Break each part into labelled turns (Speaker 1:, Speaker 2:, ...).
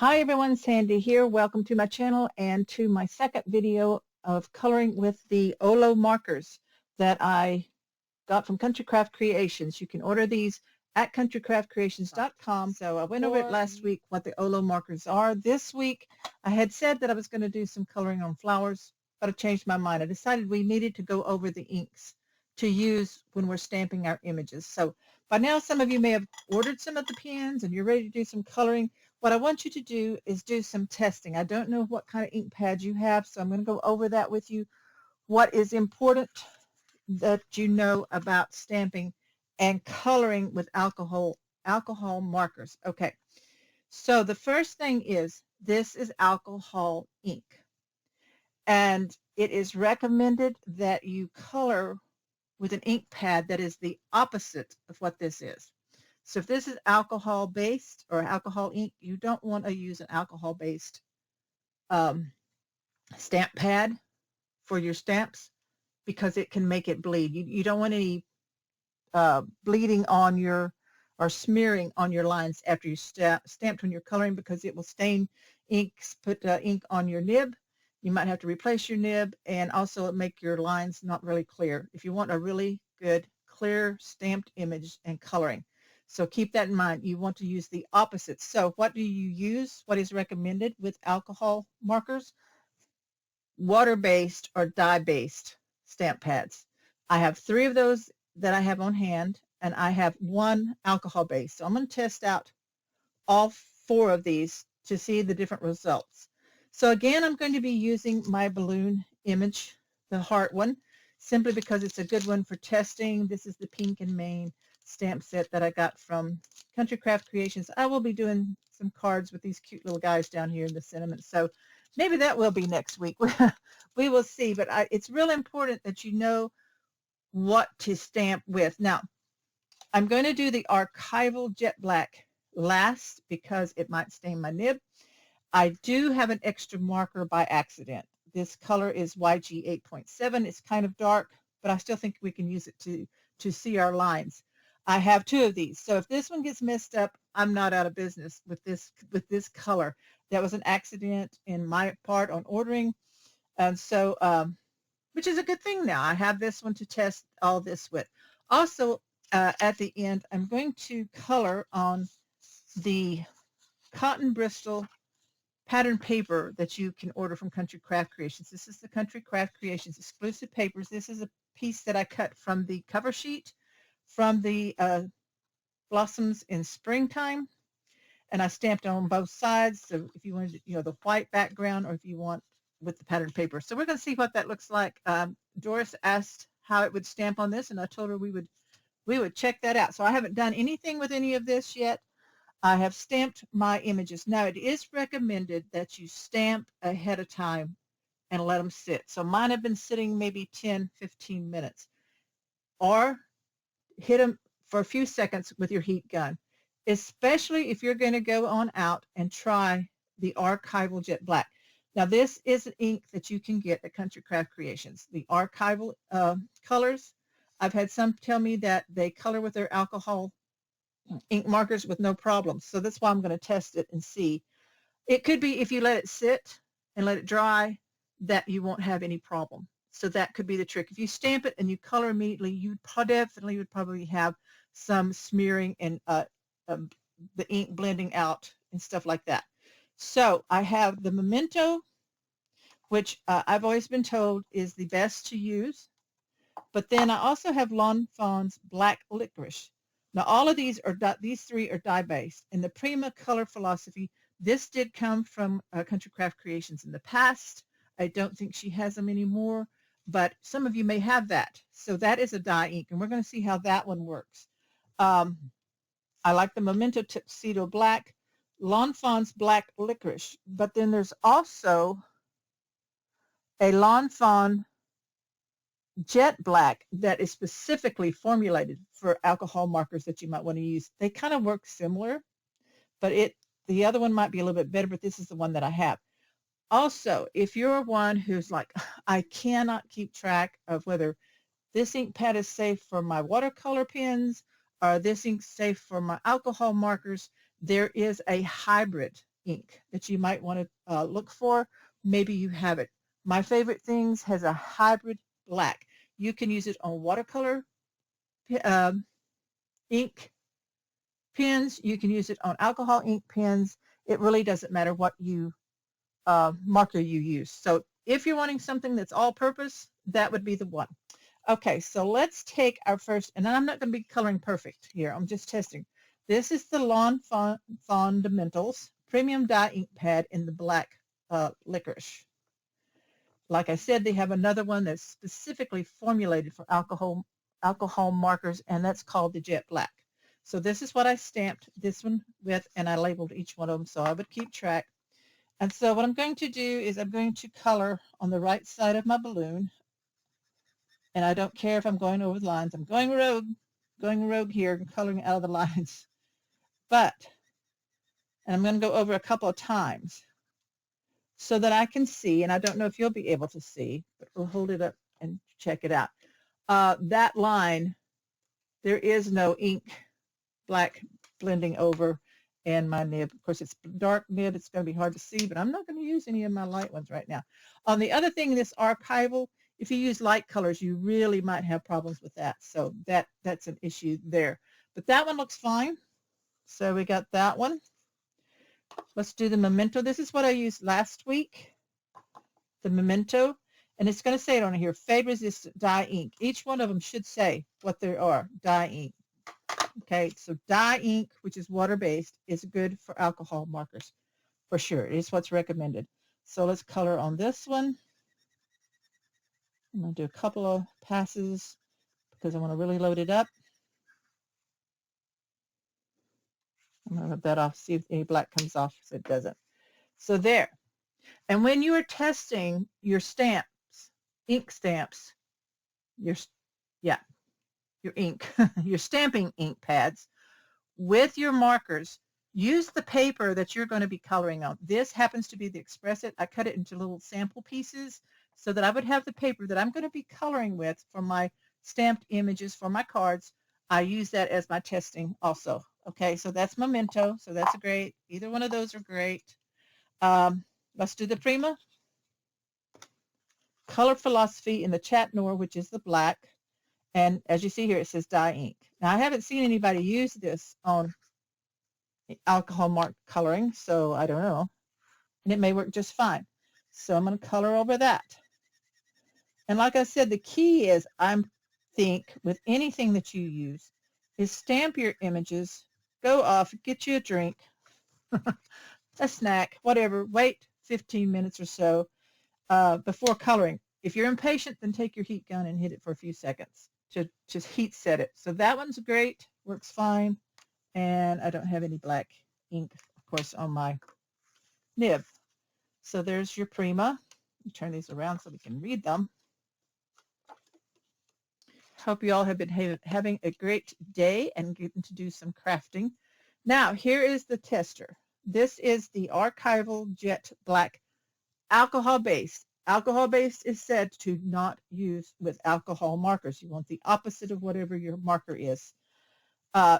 Speaker 1: Hi everyone, Sandy here. Welcome to my channel and to my second video of coloring with the Olo markers that I got from Countrycraft Creations. You can order these at countrycraftcreations.com. So I went over it last week what the Olo markers are. This week I had said that I was going to do some coloring on flowers, but I changed my mind. I decided we needed to go over the inks to use when we're stamping our images. So by now some of you may have ordered some of the pens and you're ready to do some coloring. What I want you to do is do some testing. I don't know what kind of ink pads you have, so I'm going to go over that with you. What is important that you know about stamping and coloring with alcohol markers. Okay, so the first thing is this is alcohol ink, and it is recommended that you color with an ink pad that is the opposite of what this is. So if this is alcohol based or alcohol ink, you don't want to use an alcohol based stamp pad for your stamps because it can make it bleed. You don't want any bleeding on your or smearing on your lines after you stamped when you're coloring, because it will stain inks, put ink on your nib. You might have to replace your nib, and also make your lines not really clear if you want a really good clear stamped image and coloring. So keep that in mind. You want to use the opposite. So what do you use? What is recommended with alcohol markers? Water-based or dye-based stamp pads. I have 3 of those that I have on hand, and I have 1 alcohol-based. So I'm going to test out all 4 of these to see the different results. So again, I'm going to be using my balloon image, the heart one, simply because it's a good one for testing. This is the Pink and Main stamp set that I got from Countrycraft Creations. I will be doing some cards with these cute little guys down here in the cinnamon. So maybe that will be next week. We will see. But it's real important that you know what to stamp with. Now, I'm going to do the archival jet black last because it might stain my nib. I do have an extra marker by accident. This color is YG 8.7. It's kind of dark, but I still think we can use it to see our lines. I have 2 of these. So if this one gets messed up, I'm not out of business with this color. That was an accident in my part on ordering. And so, which is a good thing now. I have this one to test all this with. Also, at the end, I'm going to color on the cotton Bristol pattern paper that you can order from Countrycraft Creations. This is the Countrycraft Creations exclusive papers. This is a piece that I cut from the cover sheet from the Blossoms in Springtime, and I stamped on both sides. So if you wanted, the white background, or if you want with the pattern paper. So we're going to see what that looks like. Doris asked how it would stamp on this, and I told her we would check that out. So I haven't done anything with any of this yet. I have stamped my images. Now, it is recommended that you stamp ahead of time and let them sit. So mine have been sitting maybe 10, 15 minutes. Or hit them for a few seconds with your heat gun, especially if you're going to go on out and try the archival jet black. Now, this is an ink that you can get at Countrycraft Creations. The archival colors, I've had some tell me that they color with their alcohol ink markers with no problem. So that's why I'm going to test it and see. It could be if you let it sit and let it dry that you won't have any problem. So that could be the trick. If you stamp it and you color immediately, you definitely would probably have some smearing and the ink blending out and stuff like that. So I have the Memento, which I've always been told is the best to use. But then I also have Lawn Fawn's Black Licorice. Now, all of these these 3 are dye-based. In the Prima Color Philosophy, this did come from Countrycraft Creations in the past. I don't think she has them anymore, but some of you may have that. So that is a dye ink, and we're going to see how that one works. I like the Memento Tuxedo Black, Lawn Fawn's Black Licorice, but then there's also a Lawn Fawn Jet Black that is specifically formulated for alcohol markers that you might want to use. They kind of work similar, but the other one might be a little bit better, but this is the one that I have. Also, if you're one who's like, I cannot keep track of whether this ink pad is safe for my watercolor pens or this ink safe for my alcohol markers, there is a hybrid ink that you might want to look for. Maybe you have it. My favorite things has a hybrid black. You can use it on watercolor ink pens. You can use it on alcohol ink pens. It really doesn't matter what marker you use. So if you're wanting something that's all-purpose, that would be the one. Okay, so let's take our first, and I'm not going to be coloring perfect here. I'm just testing. This is the Lawn Fundamentals Premium Dye Ink Pad in the black licorice. Like I said, they have another one that's specifically formulated for alcohol markers, and that's called the Jet Black. So this is what I stamped this one with, and I labeled each one of them so I would keep track. And so what I'm going to do is I'm going to color on the right side of my balloon. And I don't care if I'm going over the lines. I'm going rogue here, coloring out of the lines. And I'm going to go over a couple of times so that I can see, and I don't know if you'll be able to see, but we'll hold it up and check it out. That line, there is no ink black blending over in my nib. Of course, it's dark nib. It's going to be hard to see, but I'm not going to use any of my light ones right now. On the other thing, this archival, if you use light colors, you really might have problems with that. So that's an issue there. But that one looks fine. So we got that one. Let's do the Memento. This is what I used last week, the Memento. And it's going to say it on here, fade resistant dye ink. Each one of them should say what they are, dye ink. Okay, so dye ink, which is water-based, is good for alcohol markers, for sure. It is what's recommended. So let's color on this one. I'm going to do a couple of passes because I want to really load it up. I'm going to rub that off, see if any black comes off, so it doesn't. So there. And when you are testing your stamps, ink stamps, your ink, your stamping ink pads with your markers, use the paper that you're going to be coloring on. This happens to be the Express It. I cut it into little sample pieces so that I would have the paper that I'm going to be coloring with for my stamped images for my cards. I use that as my testing also. Okay, so that's Memento. So that's great. Either one of those are great. Let's do the Prima. Color Philosophy in the Chat Noir, which is the black. And as you see here, it says dye ink. Now, I haven't seen anybody use this on alcohol mark coloring, so I don't know. And it may work just fine. So I'm going to color over that. And like I said, the key is, I think, with anything that you use, is stamp your images, go off, get you a drink, a snack, whatever, wait 15 minutes or so before coloring. If you're impatient, then take your heat gun and hit it for a few seconds to just heat set it. So that one's great, works fine. And I don't have any black ink, of course, on my nib. So there's your Prima. You turn these around so we can read them. Hope you all have been having a great day and getting to do some crafting. Now, here is the tester. This is the Archival Jet Black alcohol-based. Alcohol-based is said to not use with alcohol markers. You want the opposite of whatever your marker is.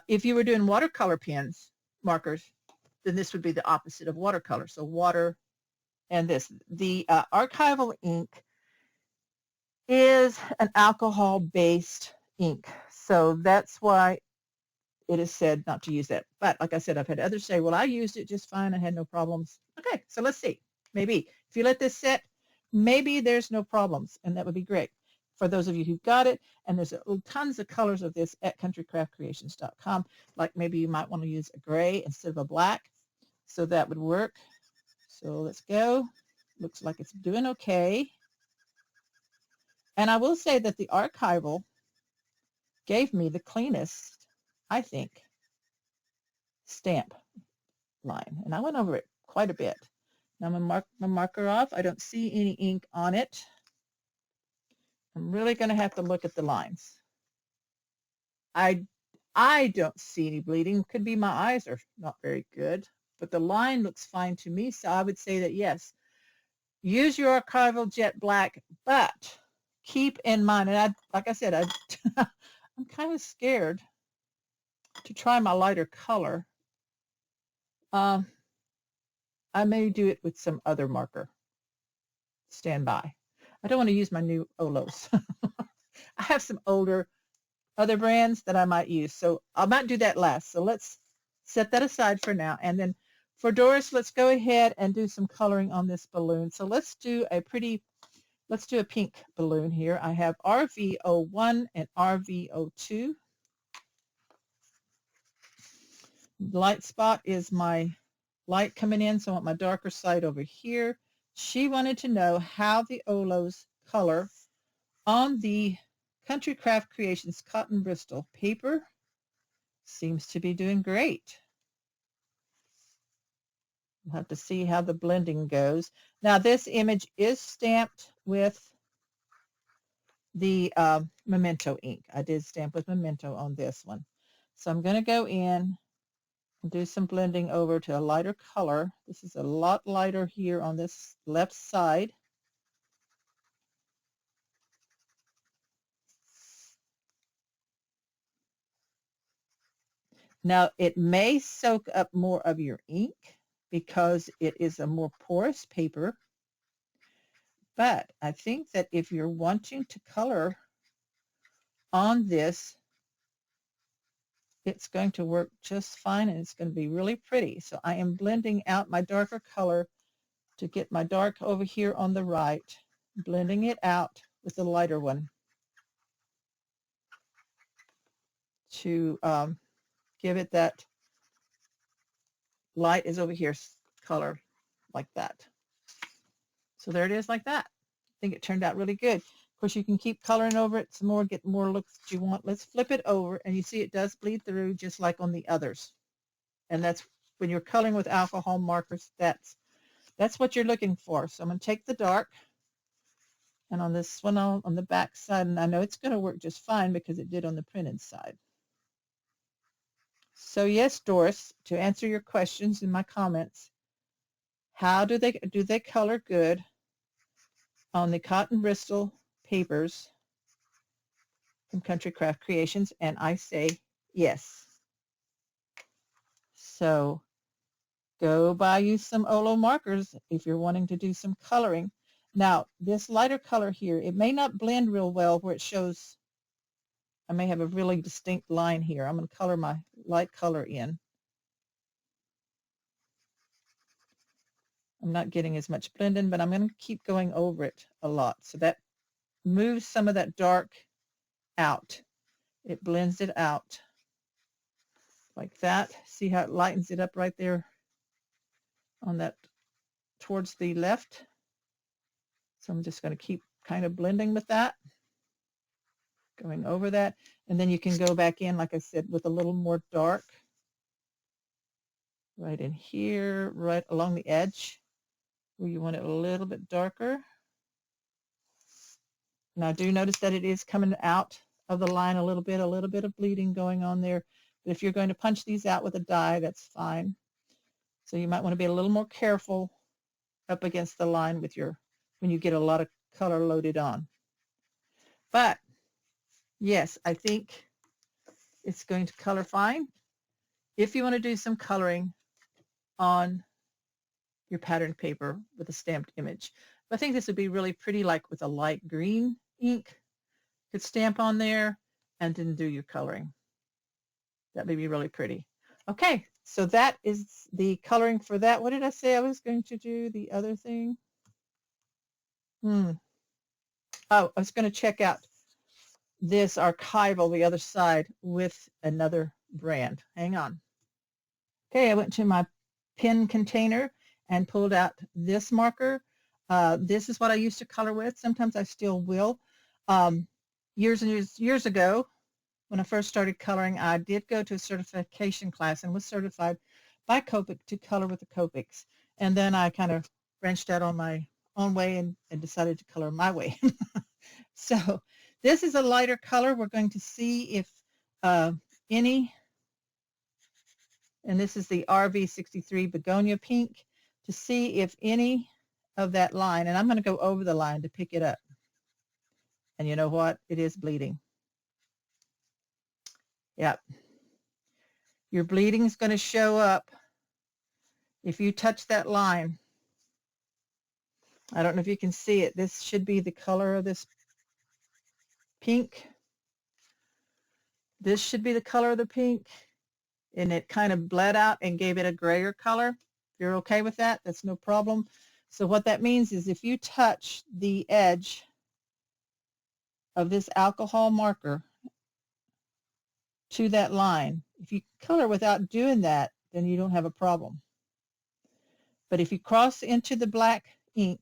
Speaker 1: If you were doing watercolor pens, markers, then this would be the opposite of watercolor. So water and this. The archival ink is an alcohol-based ink. So that's why it is said not to use that. But like I said, I've had others say, well, I used it just fine. I had no problems. Okay, so let's see. Maybe if you let this set, maybe there's no problems, and that would be great for those of you who got it. And there's tons of colors of this at countrycraftcreations.com. Like maybe you might want to use a gray instead of a black. So that would work. So let's go. Looks like it's doing okay. And I will say that the archival gave me the cleanest, I think, stamp line. And I went over it quite a bit. Now I'm going to mark my marker off. I don't see any ink on it. I'm really going to have to look at the lines. I don't see any bleeding. Could be my eyes are not very good, but the line looks fine to me. So I would say that yes, use your archival jet black, but keep in mind, and like I said, I'm kind of scared to try my lighter color. I may do it with some other marker. Stand by. I don't want to use my new Olos. I have some older other brands that I might use. So I might do that last. So let's set that aside for now. And then for Doris, let's go ahead and do some coloring on this balloon. So let's do a pink balloon here. I have RV01 and RV02. Light spot is my light coming in, so I want my darker side over here. She wanted to know how the Olos color on the Country Craft Creations Cotton Bristol paper. Seems to be doing great. We'll have to see how the blending goes. Now this image is stamped with the Memento ink. I did stamp with Memento on this one. So I'm going to go in and do some blending over to a lighter color. This is a lot lighter here on this left side. Now it may soak up more of your ink because it is a more porous paper, but I think that if you're wanting to color on this, it's going to work just fine and it's going to be really pretty. So I am blending out my darker color to get my dark over here on the right, blending it out with the lighter one to give it that light is over here color like that. So there it is like that. I think it turned out really good. Of course, you can keep coloring over it some more, get more looks that you want. Let's flip it over, and you see it does bleed through just like on the others. And that's when you're coloring with alcohol markers, that's what you're looking for. So I'm going to take the dark, and on this one on the back side, and I know it's going to work just fine because it did on the printed side. So yes, Doris, to answer your questions in my comments, how do they color good on the Cotton Bristol papers from Country Craft Creations? And I say yes. So go buy you some Olo markers if you're wanting to do some coloring. Now this lighter color here, it may not blend real well where it shows. I may have a really distinct line here. I'm going to color my light color in. I'm not getting as much blending, but I'm going to keep going over it a lot. So that moves some of that dark out. It blends it out like that. See how it lightens it up right there on that towards the left. So I'm just going to keep kind of blending with that, going over that. And then you can go back in, like I said, with a little more dark right in here, right along the edge where you want it a little bit darker. Now do notice that it is coming out of the line a little bit of bleeding going on there. But if you're going to punch these out with a die, that's fine. So you might want to be a little more careful up against the line with when you get a lot of color loaded on. But yes, I think it's going to color fine if you want to do some coloring on your pattern paper with a stamped image. But I think this would be really pretty, like with a light green ink. You could stamp on there and then do your coloring. That may be really pretty. Okay, so that is the coloring for that. What did I say I was going to do? The other thing? Oh, I was going to check out this archival, the other side, with another brand. Hang on. Okay, I went to my pen container and pulled out this marker. This is what I used to color with. Sometimes I still will. Years and years ago, when I first started coloring, I did go to a certification class and was certified by Copic to color with the Copics. And then I kind of branched out on my own way and decided to color my way. So this is a lighter color. We're going to see if any, and this is the RV63 Begonia Pink, to see if any of that line, and I'm going to go over the line to pick it up. And you know what? It is bleeding. Yep. Your bleeding is going to show up If you touch that line, I don't know if you can see it. This should be the color of this pink. This should be the color of the pink. And it kind of bled out and gave it a grayer color. If you're okay with that, that's no problem. So what that means is if you touch the edge of this alcohol marker to that line, if you color without doing that, then you don't have a problem. But if you cross into the black ink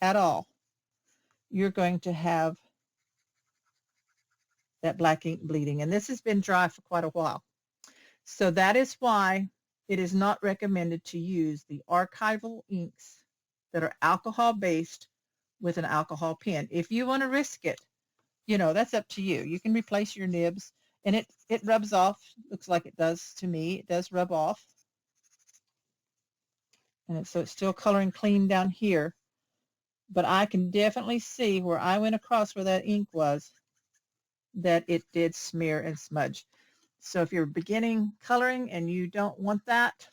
Speaker 1: at all, you're going to have that black ink bleeding. And this has been dry for quite a while. So that is why it is not recommended to use the archival inks that are alcohol based with an alcohol pen. If you want to risk it, you know, that's up to you. You can replace your nibs, and it rubs off. Looks like it does to me. It does rub off. And so it's still coloring clean down here. But I can definitely see where I went across where that ink was, that it did smear and smudge. So if you're beginning coloring and you don't want that,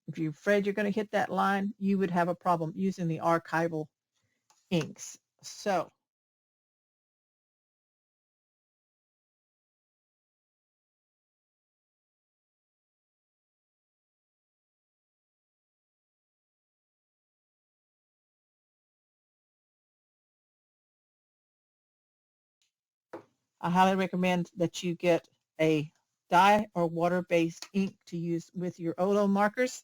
Speaker 1: if you're afraid you're going to hit that line, you would have a problem using the archival inks. So I highly recommend that you get a dye or water-based ink to use with your Olo markers.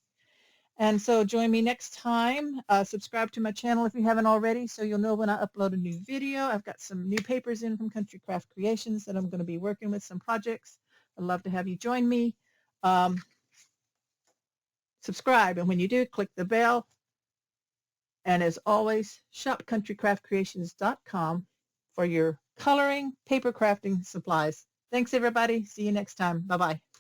Speaker 1: And so join me next time. Subscribe to my channel if you haven't already, so you'll know when I upload a new video. I've got some new papers in from Country Craft Creations that I'm going to be working with, some projects. I'd love to have you join me. Subscribe, and when you do, click the bell. And as always, shop countrycraftcreations.com for your coloring, paper crafting supplies. Thanks, everybody. See you next time. Bye-bye.